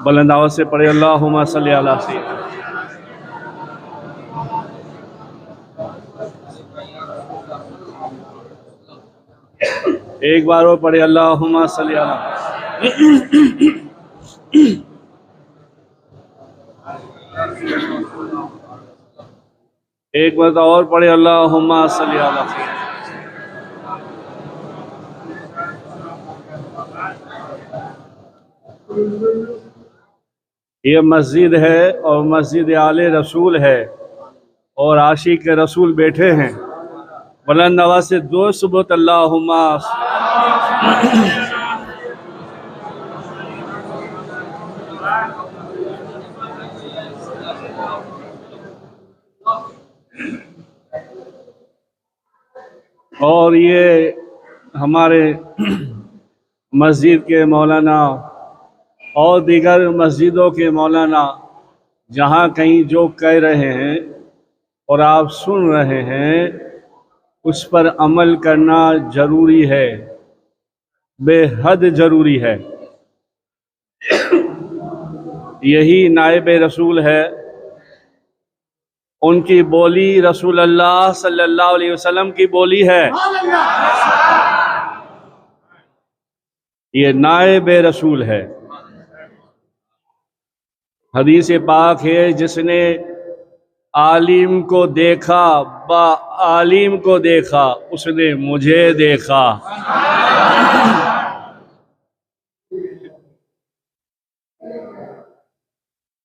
बुलंद आवाज से पढ़े अल्लाहुम्मा सल्ली अला सय्यिदना। एक बार और पढ़े अल्लाहुम्मा सल्ली अला। एक बार और पढ़े अल्लाहुम्मा सल्ली अला। ये मस्जिद है और मस्जिद आले रसूल है और आशिक रसूल बैठे हैं। बुलंद आवाज से दो सुबह अल्लाहुम्मा। और ये हमारे मस्जिद के मौलाना और दीगर मस्जिदों के मौलाना जहाँ कहीं जो कह रहे हैं और आप सुन रहे हैं उस पर अमल करना ज़रूरी है, बेहद ज़रूरी है। यही नायब रसूल है। उनकी बोली रसूल अल्लाह सल्लल्लाहु अलैहि वसल्लम की बोली है। ये नायब रसूल है। हदीस पाक है, जिसने आलिम को देखा बा आलिम को देखा उसने मुझे देखा।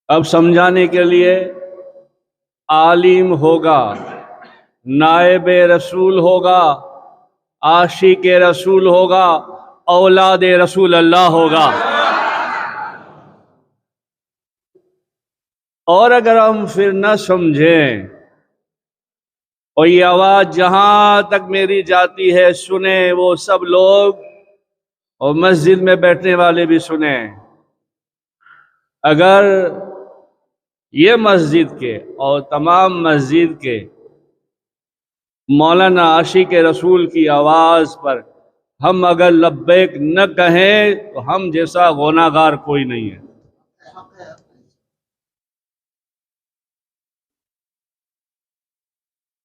अब समझाने के लिए, आलिम होगा, नायब रसूल होगा, आशिक रसूल होगा, औलाद रसूल अल्लाह होगा। और अगर हम फिर न समझें और ये आवाज़ जहां तक मेरी जाती है सुने वो सब लोग, और मस्जिद में बैठने वाले भी सुने, अगर ये मस्जिद के और तमाम मस्जिद के मौलाना आशिक रसूल की आवाज़ पर हम अगर लब्बैक न कहें तो हम जैसा गुनाहगार कोई नहीं है।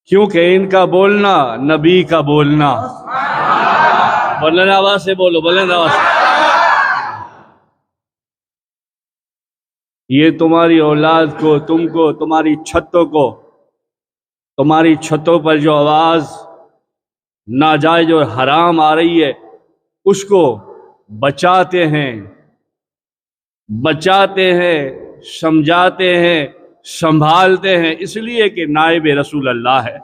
क्योंकि इनका बोलना नबी का बोलना। बुलंद आवाज से बोलो, बुलंद आवाज से। ये तुम्हारी औलाद को, तुमको, तुम्हारी छतों को, तुम्हारी छतों पर जो आवाज नाजायज और हराम आ रही है उसको बचाते हैं, समझाते हैं, संभालते हैं, इसलिए कि नायब रसूल अल्लाह है।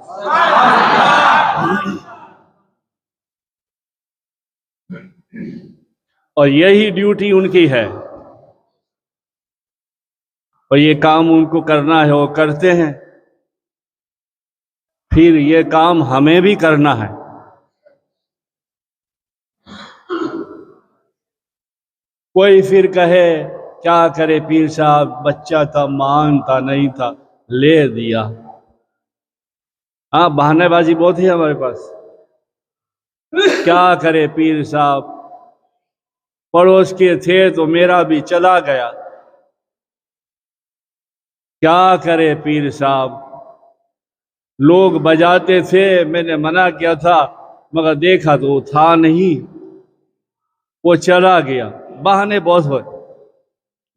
और यही ड्यूटी उनकी है और ये काम उनको करना है, वो करते हैं। फिर ये काम हमें भी करना है। कोई फिर कहे क्या करे पीर साहब, बच्चा था, मानता नहीं था, ले दिया। हाँ, बहानेबाजी बहुत है हमारे पास। क्या करे पीर साहब, पड़ोस के थे तो मेरा भी चला गया। क्या करे पीर साहब, लोग बजाते थे, मैंने मना किया था, मगर देखा तो वो था नहीं, वो चला गया। बहाने बहुत हो,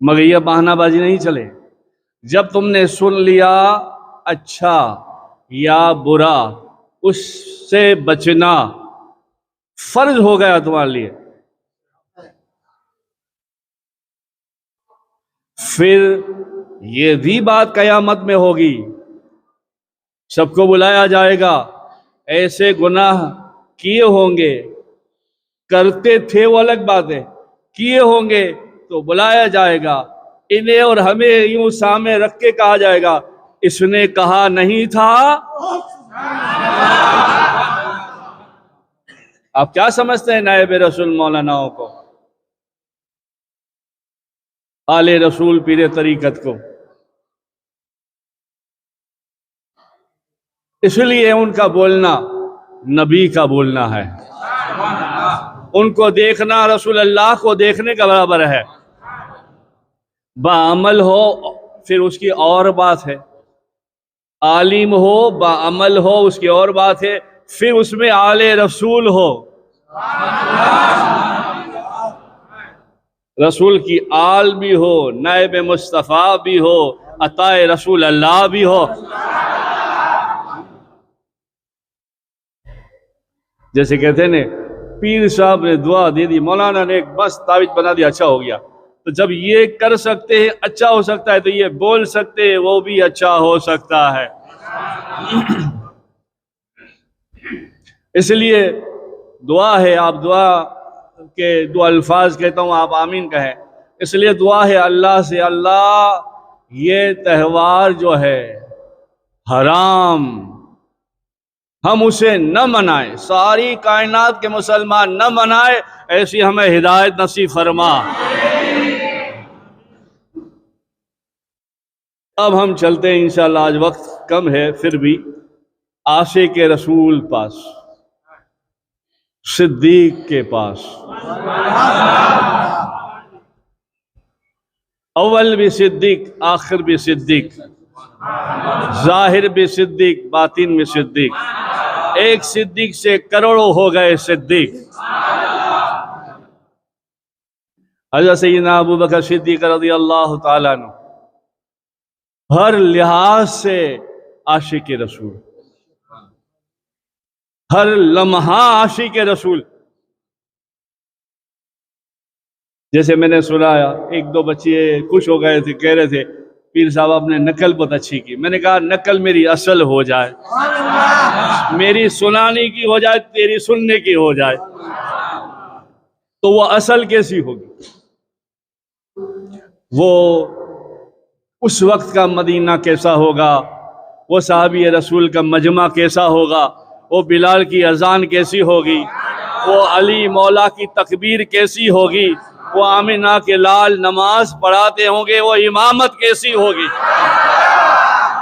मगर यह बहानाबाजी नहीं चले। जब तुमने सुन लिया अच्छा या बुरा, उससे बचना फर्ज हो गया तुम्हारे लिए। फिर ये भी बात कयामत में होगी, सबको बुलाया जाएगा। ऐसे गुनाह किए होंगे, करते थे वो अलग बात है, किए होंगे तो बुलाया जाएगा। इन्हें और हमें यूं सामने रख के कहा जाएगा, इसने कहा नहीं था। आप क्या समझते हैं नायब रसूल मौलानाओं को, आले रसूल पीरे तरीकत को? इसलिए उनका बोलना नबी का बोलना है। उनको देखना रसूल अल्लाह को देखने का बराबर है। बाअमल हो फिर उसकी और बात है, आलिम हो बाअमल हो उसकी और बात है, फिर उसमें आले रसूल हो, रसूल की आल भी हो, नायब मुस्तफ़ा भी हो, अताए रसूल अल्लाह भी हो। जैसे कहते हैं ना, पीर साहब ने दुआ दे दी, मौलाना ने एक बस तावीज बना दिया, अच्छा हो गया। तो जब ये कर सकते हैं अच्छा हो सकता है, तो ये बोल सकते हैं वो भी अच्छा हो सकता है। इसलिए दुआ है, आप दुआ के दो अल्फाज कहता हूँ, आप आमीन कहें। इसलिए दुआ है अल्लाह से, अल्लाह ये त्यौहार जो है हराम, हम उसे न मनाए, सारी कायनात के मुसलमान न मनाए, ऐसी हमें हिदायत नसीब फरमा। अब हम चलते हैं इंशाअल्लाह, आज वक्त कम है, फिर भी आशिक के रसूल पास, सिद्दीक के पास। अव्वल भी सिद्दीक, आखिर भी सिद्दीक, जाहिर भी सिद्दीक, बातिन भी सिद्दीक। एक सिद्दीक से करोड़ों हो गए सिद्दीक। हज़रत सैयदना अबू बकर सिद्दीक रज़ियल्लाहु ताला अन्हु हर लिहाज से आशिक के रसूल, हर लम्हा आशिक के रसूल। जैसे मैंने सुनाया, एक दो बच्चे खुश हो गए थे, कह रहे थे पीर साहब आपने नकल बहुत अच्छी की। मैंने कहा नकल मेरी असल हो जाए, मेरी सुनाने की हो जाए, तेरी सुनने की हो जाए, तो वो असल कैसी होगी? वो उस वक्त का मदीना कैसा होगा, वो साहबी रसूल का मजमा कैसा होगा, वो बिलाल की अजान कैसी होगी, वो अली मौला की तकबीर कैसी होगी, वो आमिना के लाल नमाज पढ़ाते होंगे, वो इमामत कैसी होगी।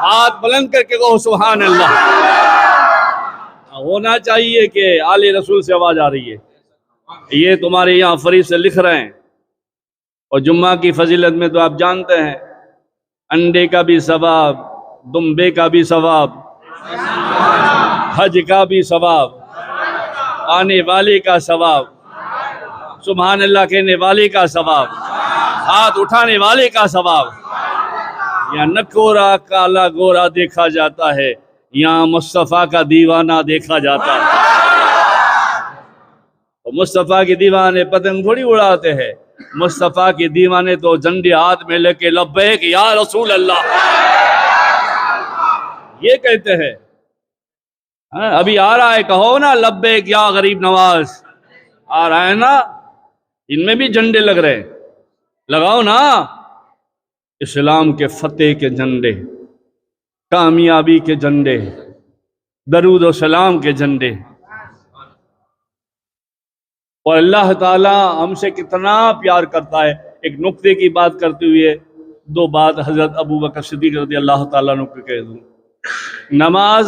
हाथ बुलंद करके कहो सुभान अल्लाह। होना चाहिए कि आले रसूल से आवाज आ रही है, ये तुम्हारे यहाँ फरीद से लिख रहे हैं। और जुम्मा की फजीलत में तो आप जानते हैं, अंडे का भी सवाब, दुम्बे का भी सवाब, हज का भी सवाब, आने वाले का सवाब, सुभान अल्लाह कहने वाले का सवाब, हाथ उठाने वाले का सवाब। यहाँ न कोरा काला गोरा देखा जाता है, यहाँ मुस्तफ़ा का दीवाना देखा जाता है। तो मुस्तफ़ा के दीवाने पतंग थोड़ी उड़ाते हैं, मुस्तफ़ा के दीवाने तो झंडे हाथ में लेके लब्बैक या रसूल अल्लाह ये कहते हैं। अभी आ रहा है, कहो ना लब्बैक या गरीब नवाज, आ रहा है ना, इनमें भी झंडे लग रहे हैं, लगाओ ना। इस्लाम के फतेह के झंडे, कामयाबी के झंडे, दरूद और सलाम के झंडे। और अल्लाह ताला हमसे कितना प्यार करता है। एक नुक्ते की बात करते हुए दो बात हजरत अबू बकर सिद्दीक रज़ी अल्लाह ताला अन्हु को कह दूं। नमाज,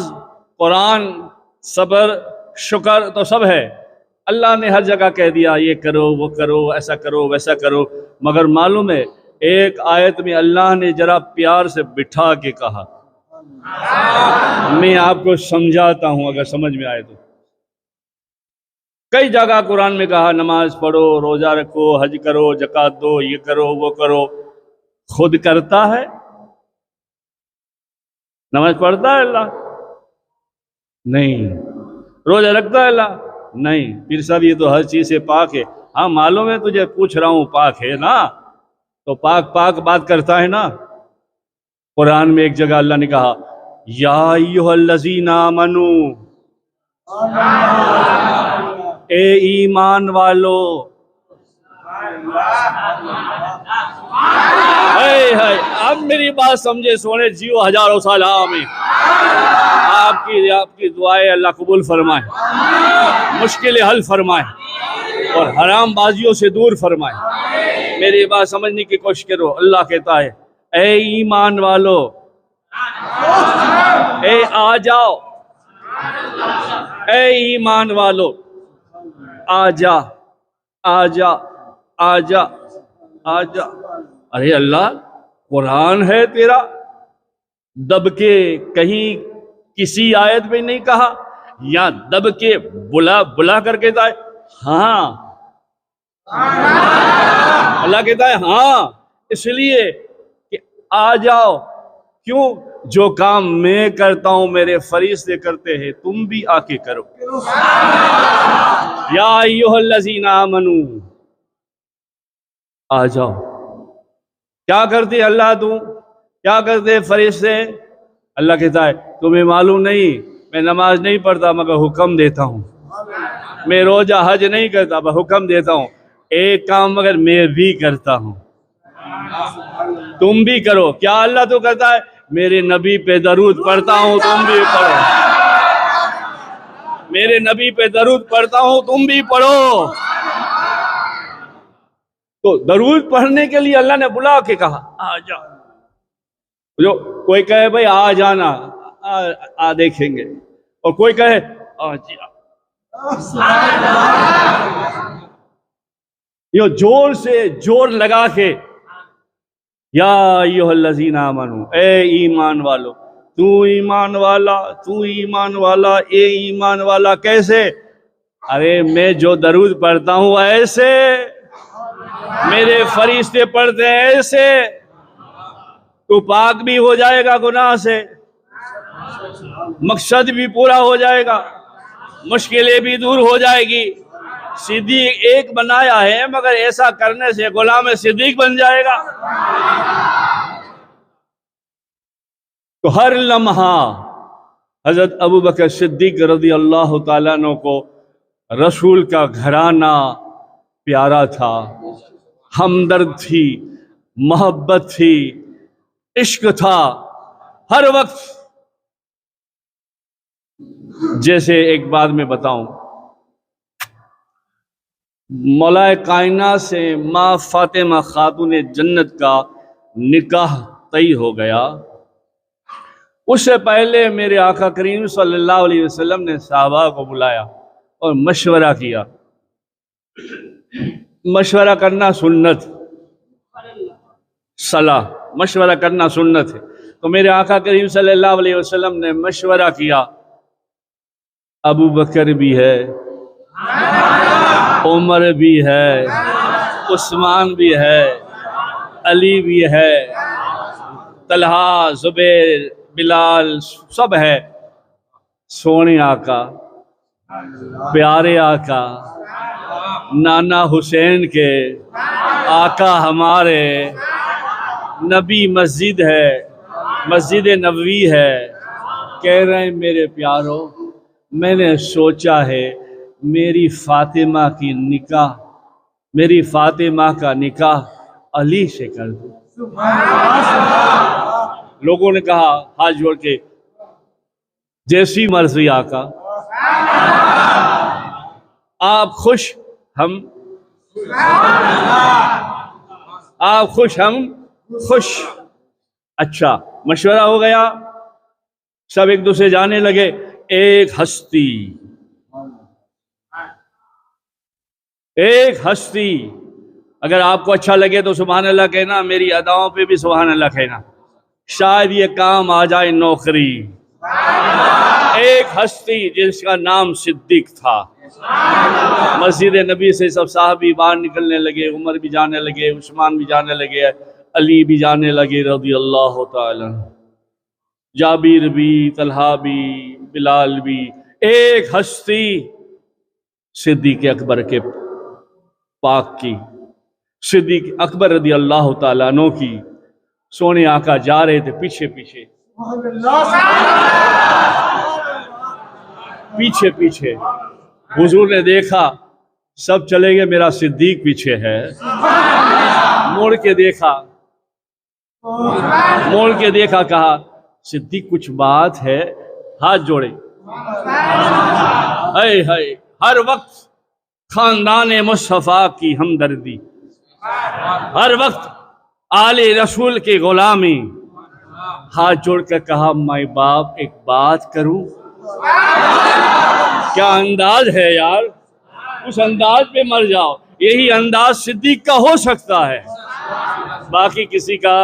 कुरान, सब्र, शुक्र तो सब है, अल्लाह ने हर जगह कह दिया ये करो वो करो, ऐसा करो वैसा करो। मगर मालूम है, एक आयत में अल्लाह ने जरा प्यार से बिठा के कहा, मैं आपको समझाता हूं अगर समझ में आए तो। कई जगह कुरान में कहा नमाज पढ़ो, रोजा रखो, हज करो, ज़कात दो, ये करो वो करो। खुद करता है? नमाज पढ़ता है अल्लाह? नहीं। रोजा रखता है अल्लाह? नहीं। फिर सब ये तो हर चीज से पाक है। हाँ मालूम है तुझे, पूछ रहा हूं, पाक है ना, तो पाक पाक बात करता है ना। कुरान में एक जगह अल्लाह ने कहा या अय्युहल्लज़ीना आमनू, ए ईमान वालो। है अब मेरी बात समझे सोने, जियो हजारों साल में। आपकी दुआएं अल्लाह कबूल फरमाए, मुश्किलें हल फरमाए और हराम बाजियों से दूर फरमाए। मेरी बात समझने की कोशिश करो। अल्लाह कहता है ए ईमान वालो, ए आ जाओ, ए ईमान वालो आ जा। आजा आजा आजा। अरे अल्लाह, कुरान है तेरा, दब के कहीं किसी आयत में नहीं कहा, या दब के बुला बुला करके कहता है हाँ। अल्लाह कहता है हाँ, इसलिए कि आ जाओ। क्यों? जो काम मैं करता हूं मेरे फरिश्ते करते हैं, तुम भी आके करो। या अय्युहल्लज़ीना आमनू, आ जाओ। क्या करते अल्लाह, तू क्या करते फरिश्ते? अल्लाह कहता है तुम्हें मालूम नहीं, मैं नमाज नहीं पढ़ता मगर हुक्म देता हूँ, मैं रोजा हज नहीं करता मगर हुक्म देता हूँ, एक काम मगर मैं भी करता हूँ, तुम भी करो। क्या अल्लाह तो कहता है मेरे नबी पे दरूद पढ़ता हूँ, तुम भी पढ़ो, मेरे नबी पे दरूद पढ़ता हूँ, तुम भी पढ़ो। तो दरूद पढ़ने के लिए अल्लाह ने बुला के कहा आ जाओ। जो कोई कहे भाई आ जाना, आ देखेंगे, और कोई कहे आ जा, यो जोर से जोर लगा के, या अय्युहल्लज़ीना आमनू, ए ईमान वालो, तू ईमान वाला, तू ईमान वाला, ए ईमान वाला कैसे? अरे मैं जो दरूद पढ़ता हूं ऐसे, मेरे फरिश्ते पढ़ते हैं ऐसे, तो पाक भी हो जाएगा गुनाह से, मकसद भी पूरा हो जाएगा, मुश्किलें भी दूर हो जाएगी। सिद्दीक एक बनाया है मगर ऐसा करने से गुलाम सिद्दीक बन जाएगा। तो हर लम्हा हजरत अबू बकर सिद्दीक रज़ी अल्लाह ताला अन्हु को रसूल का घराना प्यारा था, हमदर्द थी, मोहब्बत थी, इश्क था। हर वक्त, जैसे एक बात मैं बताऊं, मौलाए कायनात से माँ फातिमा खातून जन्नत का निकाह तय हो गया, उससे पहले मेरे आका करीम सल्लल्लाहु अलैहि वसल्लम ने साहबा को बुलाया और मशवरा किया। मशवरा करना सुन्नत, सलाह, मशवरा करना सुन्नत है। तो मेरे आका करीम सल्लल्लाहु अलैहि वसल्लम ने मशवरा किया, अबू बकर भी है, उमर भी है, उस्मान भी है, अली भी है, तलहा, जुबैर, बिलाल सब है। सोने आका, प्यारे आका, नाना हुसैन के आका हमारे, नबी मस्जिद है, मस्जिद नबवी है। कह रहे हैं मेरे प्यारों, मैंने सोचा है मेरी फातिमा की निकाह, मेरी फातिमा का निकाह अली से कर दूं। लोगों ने कहा हाथ जोड़ के, जैसी मर्जी आका, आप खुश हम, आप खुश हम खुश। अच्छा, मशवरा हो गया, सब एक दूसरे जाने लगे। एक हस्ती, एक हस्ती, अगर आपको अच्छा लगे तो सुभान अल्लाह कहना, मेरी अदाओं पे भी सुभान अल्लाह कहना, शायद ये काम आ जाए नौकरी। एक हस्ती जिसका नाम सिद्दीक था, मस्जिद नबी से सब साहबी बाहर निकलने लगे, उमर भी जाने लगे, उस्मान भी जाने लगे, अली भी जाने लगे रज़ी अल्लाह ताला, जाबिर भी, तलहा भी, बिलाल भी। एक हस्ती सिद्दीक अकबर के पाक की, सिद्दीक अकबर रज़ी अल्लाह ताला अन्हु की। सोने आका जा रहे थे पीछे पीछे, पीछे पीछे। हुजूर ने देखा सब चले गए, मेरा सिद्दीक पीछे है। मोड़ के देखा, मोड़ के देखा, कहा सिद्दीक कुछ बात है? हाथ जोड़े, हाय हाय, हर वक्त खानदान मुस्तफा की हमदर्दी, हर वक्त आले रसूल की गुलामी। हाथ जोड़कर कहा, माई बाप एक बात करूं? क्या अंदाज है यार, उस अंदाज पे मर जाओ। यही अंदाज सिद्दीक का हो सकता है, बाकी किसी का।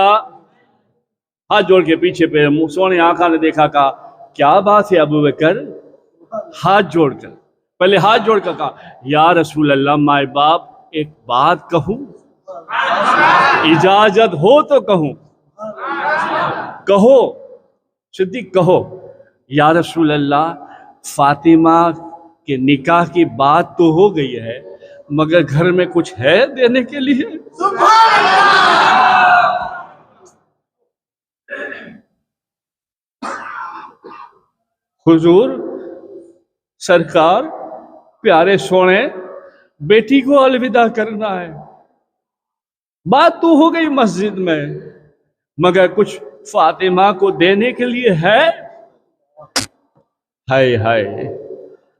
हाथ जोड़ के पीछे पे सोने आका ने देखा, कहा क्या बात है अबू बकर? हाथ जोड़कर, पहले हाथ जोड़कर कहा, या रसूल अल्लाह, माए बाप एक बात कहूं? इजाजत हो तो कहूं? कहो सिद्दीक, कहो। या रसूल अल्लाह, फातिमा के निकाह की बात तो हो गई है, मगर घर में कुछ है देने के लिए? हुजूर सरकार, प्यारे सोने, बेटी को अलविदा करना है, बात तो हो गई मस्जिद में, मगर कुछ फातिमा को देने के लिए है? हाय हाय,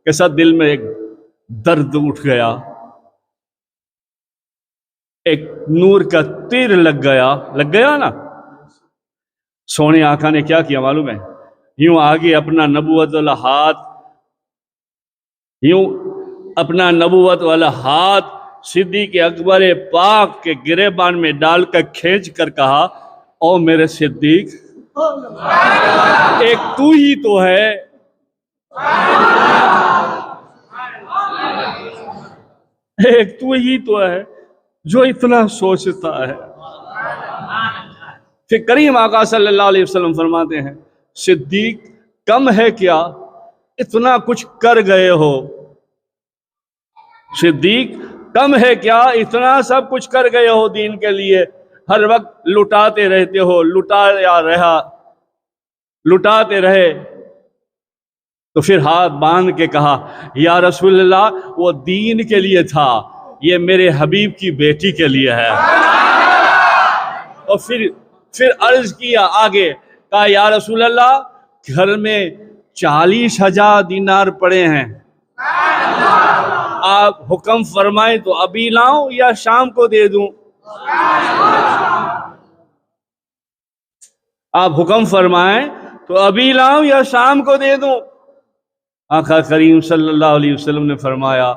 कैसा दिल में एक दर्द उठ गया, एक नूर का तीर लग गया ना। सोने आका ने क्या किया मालूम है? यूं आगे अपना नबूवत वाला हाथ, यूं अपना नबूवत वाला हाथ सिद्दीक अकबर पाक के गिरेबान में डालकर खींच कर कहा, ओ मेरे सिद्दीक, एक तू ही तो है, एक तू ही तो है जो इतना सोचता है। फिर करीम आका सल्लल्लाहु अलैहि वसल्लम फरमाते हैं, सिद्दीक कम है क्या, इतना कुछ कर गए हो? सिद्दीक कम है क्या, इतना सब कुछ कर गए हो दीन के लिए, हर वक्त लुटाते रहते हो, लुटाते रहे। तो फिर हाथ बांध के कहा, या रसूलल्लाह, वो दीन के लिए था, ये मेरे हबीब की बेटी के लिए है। और फिर अर्ज किया आगे, कहा, या रसूलल्लाह, घर में 40,000 दीनार पड़े हैं, आप हुक्म फरमाएं तो अभी लाऊं या शाम को दे दूं? आप हुक्म फरमाएं तो अभी लाऊं या शाम को दे दूं? आका करीम सल्लल्लाहु अलैहि वसल्लम ने फरमाया,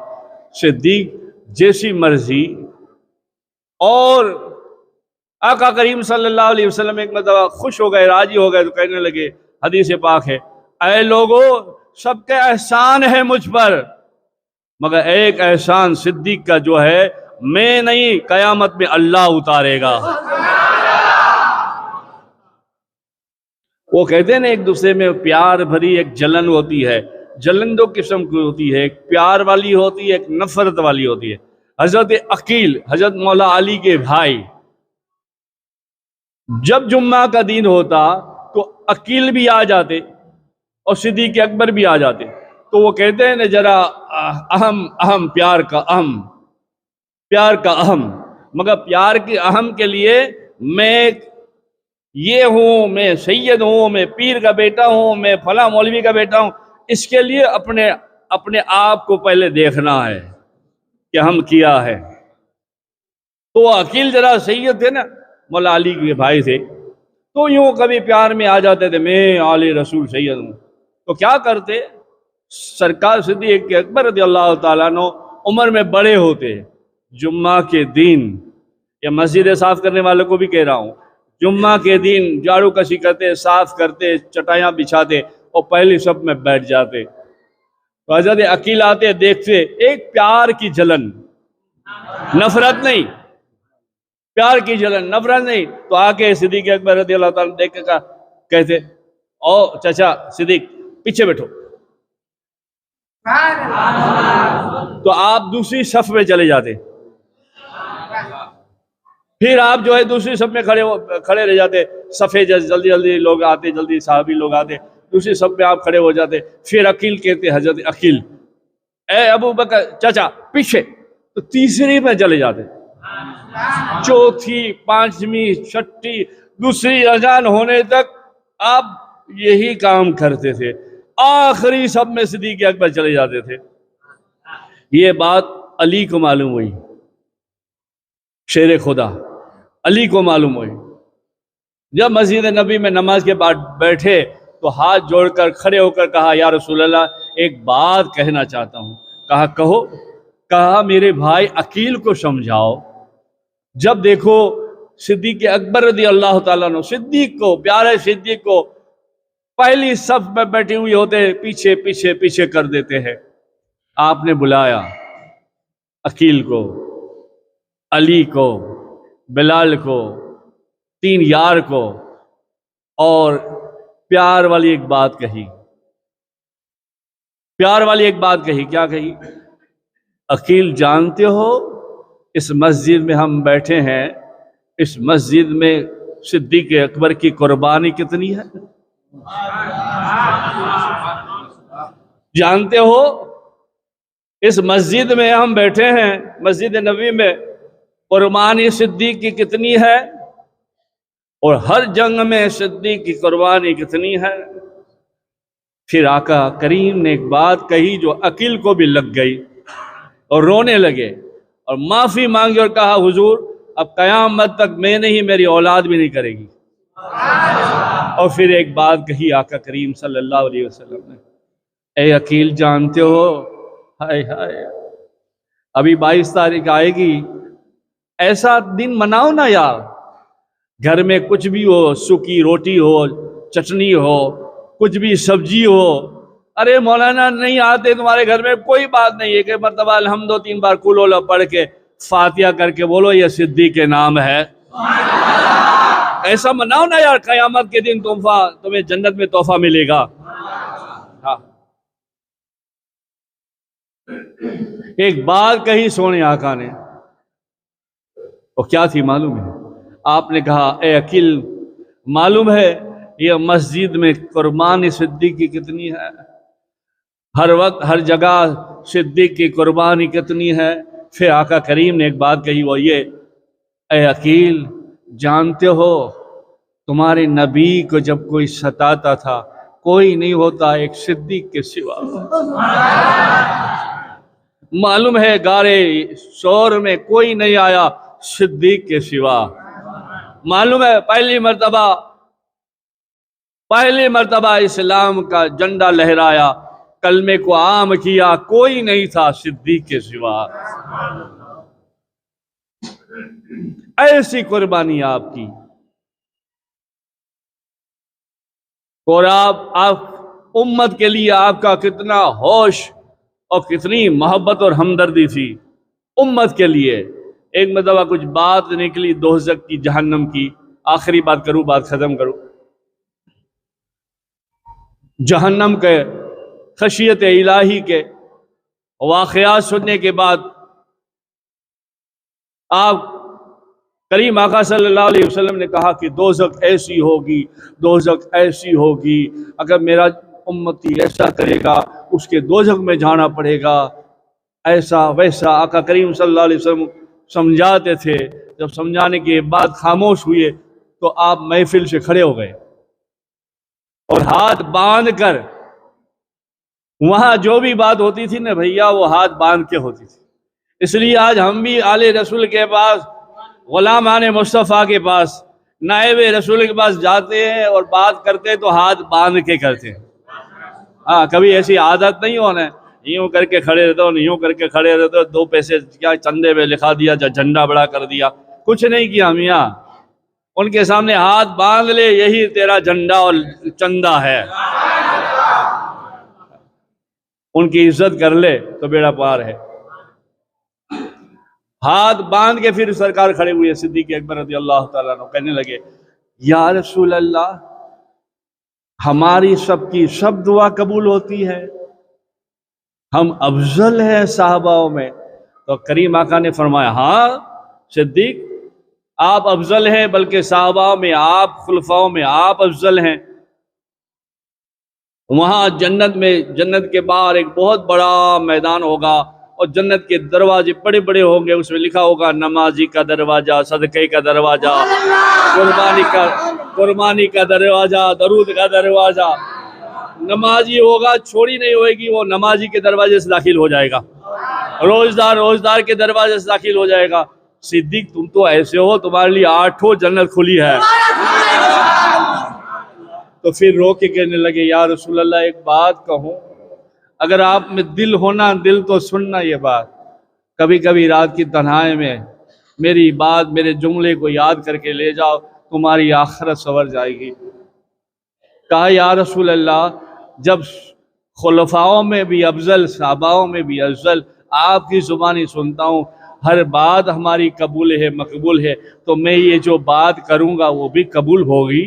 सिद्दीक जैसी मर्जी। और आका करीम सल्लल्लाहु अलैहि वसल्लम एक मतलब खुश हो गए, राजी हो गए, तो कहने लगे, हदीस पाक है, ऐ लोगो, सबके एहसान है मुझ पर, मगर एक एहसान सिद्दीक का जो है, मैं नहीं, कयामत में अल्लाह उतारेगा। वो कहते हैं ना, एक दूसरे में प्यार भरी एक जलन होती है, जलन दो किस्म की होती है, एक प्यार वाली होती है, एक नफरत वाली होती है। हजरत अकील, हजरत मौला अली के भाई, जब जुम्मा का दिन होता तो अकील भी आ जाते और सिद्दीक अकबर भी आ जाते। तो वो कहते हैं ना, जरा अहम प्यार का अहम, मगर प्यार के अहम के लिए मैं ये हूं, मैं सैयद हूं, मैं पीर का बेटा हूं, मैं फला मौलवी का बेटा हूं, इसके लिए अपने आप को पहले देखना है कि हम क्या है। तो अकील जरा सैयद थे ना, मौला अली के भाई थे, तो यूं कभी प्यार में आ जाते थे, मैं आले रसूल सैयद हूं। तो क्या करते, सरकार सिद्दीक अकबर रज़ियल्लाहु ताला अन्हु उम्र में बड़े होते, जुम्मा के दिन, या मस्जिद साफ करने वालों को भी कह रहा हूं, जुम्मा के दिन झाड़ू कसी करते, साफ करते, चटाइयाँ बिछाते और पहली सब में बैठ जाते। तो हजरत अकील आते, देखते, एक प्यार की जलन, नफरत नहीं, प्यार की जलन, नफरत नहीं। तो आके सिद्दीक अकबर रज़ियल्लाहु ताला देख के कहते, ओ चाचा सिद्दीक, पीछे बैठो। तो आप दूसरी सफ में चले जाते, फिर आप जो है दूसरी सफ में खड़े रह जाते। सफे जल्दी जल्दी लोग आते, जल्दी साहबी लोग आते, दूसरी सफ में आप खड़े हो जाते। फिर अकील कहते, हजरत अकील, ए अबू बकर चाचा पीछे। तो तीसरी में चले जाते, चौथी, पांचवी, छठी, दूसरी अजान होने तक आप यही काम करते थे। आखिरी सब में सिद्दीक अकबर चले जाते थे। ये बात अली को मालूम हुई, शेर खुदा अली को मालूम हुई। जब मस्जिद नबी में नमाज के बाद बैठे तो हाथ जोड़कर खड़े होकर कहा, या रसूल अल्लाह, एक बात कहना चाहता हूँ। कहा, कहो। कहा मेरे भाई अकील को समझाओ। जब देखो सिद्दीक अकबर रज़ी अल्लाह ताला अन्हु सिद्दीक को, प्यारे सिद्दीक को पहली सफ में बैठे हुए होते पीछे पीछे पीछे कर देते हैं। आपने बुलाया अकील को, अली को, बिलाल को, 3 यार को, और प्यार वाली एक बात कही। प्यार वाली एक बात कही। क्या कही? अकील जानते हो इस मस्जिद में हम बैठे हैं, इस मस्जिद में सिद्दीक अकबर की कुर्बानी कितनी है? जानते हो इस मस्जिद में हम बैठे हैं, मस्जिद नबी में, कुर्बानी सिद्दीक की कितनी है? और हर जंग में सिद्दीक की कुर्बानी कितनी है? फिर आका करीम ने एक बात कही जो अकील को भी लग गई और रोने लगे और माफी मांगी और कहा हुजूर अब कयामत तक मैं नहीं, मेरी औलाद भी नहीं करेगी। और फिर एक बात कही आका करीम सल्लल्लाहु अलैहि वसल्लम ने, ए अकील जानते हो, हाय हाय अभी 22 तारीख आएगी, ऐसा दिन मनाओ ना यार, घर में कुछ भी हो, सूखी रोटी हो, चटनी हो, कुछ भी सब्जी हो। अरे मौलाना नहीं आते तुम्हारे घर में, कोई बात नहीं, एक मरतबा अल्हम्दो 3 बार कुल पढ़ के फातिहा करके बोलो ये सिद्दीक के नाम है। ऐसा मनाओ ना यार, कयामत के दिन तुम्हें जन्नत में तोहफा मिलेगा। हाँ। एक बात कही सोने आका ने, वो क्या थी मालूम है? आपने कहा ए अकील मालूम है ये मस्जिद में कुर्बानी सिद्दीक की कितनी है? हर वक्त हर जगह सिद्दीक की कुर्बानी कितनी है? फिर आका करीम ने एक बात कही, वो ये, ए अकील जानते हो तुम्हारे नबी को जब कोई सताता था कोई नहीं होता एक सिद्दीक के सिवा। मालूम है गारे शोर में कोई नहीं आया सिद्दीक के सिवा। मालूम है पहली मर्तबा इस्लाम का झंडा लहराया, कलमे को आम किया, कोई नहीं था सिद्दीक के सिवा। ऐसी कुर्बानी आपकी। और आप उम्मत के लिए आपका कितना होश और कितनी मोहब्बत और हमदर्दी थी उम्मत के लिए। एक मरतबा कुछ बात निकली दोज़ख की, जहन्नम की, आखिरी बात करूं, बात खत्म करूं। जहन्नम के खशियत इलाही के वाक़यात सुनने के बाद आप करीम आका सल्लल्लाहु अलैहि वसल्लम ने कहा कि दोज़ख ऐसी होगी, दोज़ख ऐसी होगी, अगर मेरा उम्मती ऐसा करेगा उसके दोज़ख में जाना पड़ेगा, ऐसा वैसा। आका करीम सल्लल्लाहु अलैहि वसल्लम समझाते थे। जब समझाने के बाद खामोश हुए तो आप महफिल से खड़े हो गए और हाथ बांध कर, वहां जो भी बात होती थी ना भैया, वो हाथ बांध के होती थी। इसलिए आज हम भी आले रसूल के पास, गुलाम आने मुस्तफ़ा के पास, नायब रसूल के पास जाते हैं और बात करते हैं तो हाथ बांध के करते हैं। हाँ, कभी ऐसी आदत नहीं होना यूं करके खड़े रहते हो, यूं करके खड़े रहते हो, 2 पैसे क्या चंदे में लिखा दिया, झंडा बड़ा कर दिया, कुछ नहीं किया मियाँ। उनके सामने हाथ बांध ले, यही तेरा झंडा और चंदा है। उनकी इज्जत कर ले तो बेड़ा पार है। हाथ बांध के फिर सरकार खड़े हुए सिद्दीक अकबर रज़ी अल्लाह ताला अन्हु, कहने लगे या रसूल अल्लाह, हमारी सबकी सब दुआ कबूल होती है, हम अफजल हैं साहबाओं में। तो करीम आका ने फरमाया हाँ सिद्दीक आप अफजल हैं, बल्कि साहबाओं में आप, खुलफाओं में आप अफजल हैं। वहां जन्नत के बाहर एक बहुत बड़ा मैदान होगा और जन्नत के दरवाजे बड़े बड़े होंगे, उसमें लिखा होगा नमाजी का दरवाजा, सदक़े का दरवाजा, कुर्बानी का दरवाजा, दरूद का दरवाजा। नमाजी होगा, छोड़ी नहीं होगी, वो नमाजी के दरवाजे से दाखिल हो जाएगा, रोजदार के दरवाजे से दाखिल हो जाएगा। सिद्दीक तुम तो ऐसे हो, तुम्हारे लिए 8 जन्नत खुली है। तो फिर रो के कहने लगे या रसूल अल्लाह, एक बात कहूं, अगर आप में दिल होना, दिल तो सुनना ये बात, कभी कभी रात की तन्हाई में मेरी बात, मेरे जुमले को याद करके ले जाओ, तुम्हारी आखिरत संवर जाएगी। कहा या रसूल अल्लाह, जब खुलफाओं में भी अफजल, सहाबाओं में भी अफजल आपकी ज़ुबानी सुनता हूँ, हर बात हमारी कबूल है, मकबूल है, तो मैं ये जो बात करूँगा वो भी कबूल होगी।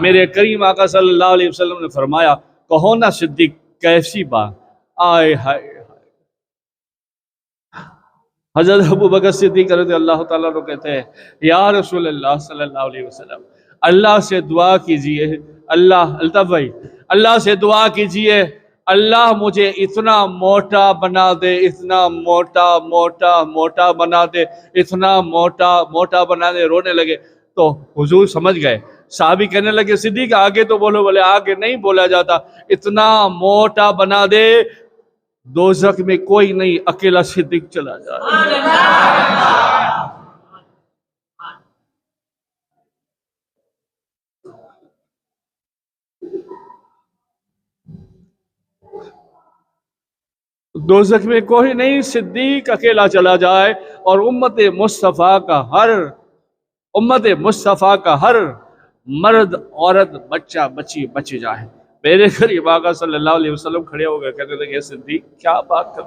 मेरे करीम आका सल्लल्लाहु अलैहि वसल्लम ने फरमाया, कहो ना सिद्दीक, कैसी बात। आए हाय, हजरत अबू बकर सिद्दीक रज़ियल्लाहु ताला अन्हु कहते हैं, या रसूल अल्लाह सल्लल्लाहु अलैहि वसल्लम, अल्लाह से दुआ कीजिए, अल्लाह, अल्ताफ भाई, अल्लाह से दुआ कीजिए, अल्लाह मुझे इतना मोटा बना दे, इतना मोटा मोटा मोटा बना दे, इतना मोटा मोटा बना दे। रोने लगे तो हुजूर समझ गए। साहबी कहने लगे, सिद्दीक आगे तो बोलो। बोले आगे नहीं बोला जाता, इतना मोटा बना दे दोज़ख में कोई नहीं, अकेला सिद्दीक चला जाए। दोज़ख में कोई नहीं, सिद्दीक अकेला चला जाए और उम्मत मुस्तफ़ा का हर मर्द, औरत, बच्चा, बच्ची बच जाए। मेरे करीब आका सल्लल्लाहु अलैहि वसल्लम खड़े हो गए, कहने लगे, सिद्दीक क्या बात कर,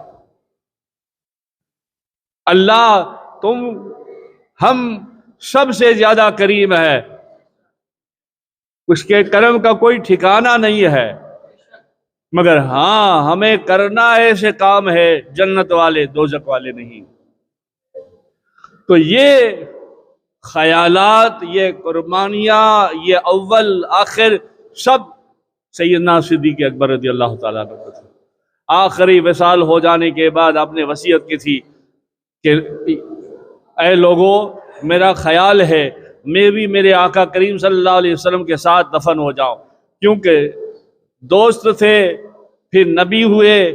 अल्लाह तुम हम सबसे ज्यादा करीम है, उसके करम का कोई ठिकाना नहीं है, मगर हाँ हमें करना ऐसे काम है जन्नत वाले, दोज़ख वाले नहीं। तो ये ख्यालात, ये कुर्बानियाँ, ये अव्वल आखिर सब सैयदना सिद्दीक़ अकबर रज़ियल्लाहु ताला अन्हु थे। आखिरी विसाल हो जाने के बाद आपने वसीयत की थी कि ऐ लोगों, मेरा ख्याल है मैं भी मेरे आका करीम सल्लल्लाहु अलैहि वसल्लम के साथ दफन हो जाऊं, क्योंकि दोस्त थे, फिर नबी हुए,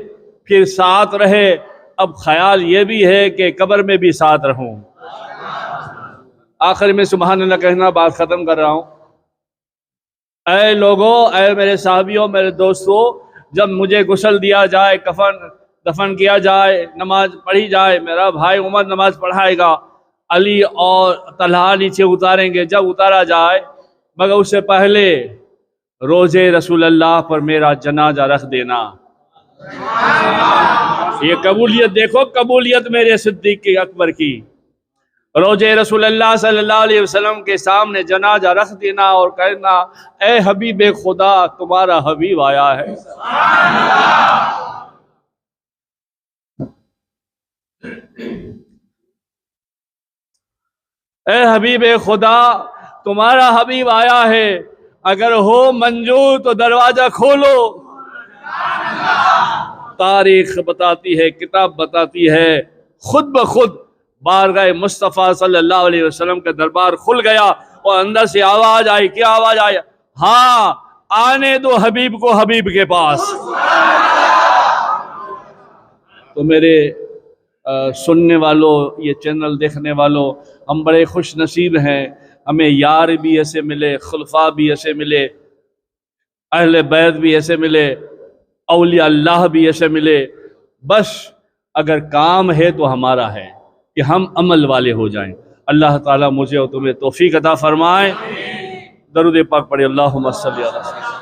फिर साथ रहे, अब ख्याल ये भी है कि कब्र में भी साथ रहूं। आखिर में सुभान अल्लाह कहना बात खत्म कर रहा हूं। ऐ लोगों, ऐ मेरे साहबियों, मेरे दोस्तों, जब मुझे गुस्ल दिया जाए, कफन दफन किया जाए, नमाज पढ़ी जाए, मेरा भाई उमर नमाज पढ़ाएगा, अली और तलहा नीचे उतारेंगे, जब उतारा जाए, मगर उससे पहले रोजे रसूल अल्लाह पर मेरा जनाजा रख देना। ये कबूलियत देखो, कबूलियत मेरे सिद्दीक़ अकबर की। रोजे रसूल अल्लाह सल्लल्लाहु अलैहि वसल्लम के सामने जनाजा रख देना और कहना, ए हबीब खुदा, तुम्हारा हबीब आया है। ए हबीब खुदा, तुम्हारा हबीब आया है, अगर हो मंजूर तो दरवाजा खोलो। तारीख बताती है, किताब बताती है, खुद ब खुद बारगाह मुस्तफ़ा सल्लल्लाहु अलैहि वसल्लम का दरबार खुल गया और अंदर से आवाज आई। क्या आवाज आई? हाँ, आने दो हबीब को हबीब के पास। तो मेरे सुनने वालों, ये चैनल देखने वालों, हम बड़े खुश नसीब हैं, हमें यार भी ऐसे मिले, खुलफा भी ऐसे मिले, अहले बैत भी ऐसे मिले, औलिया अल्लाह भी ऐसे मिले। बस अगर काम है तो हमारा है कि हम अमल वाले हो जाएं। अल्लाह ताला मुझे और तुम्हें तौफीक अता फरमाए। दरूद पाक पढ़े, अल्लाहुम्मा सल्ली अला सय्यिदना।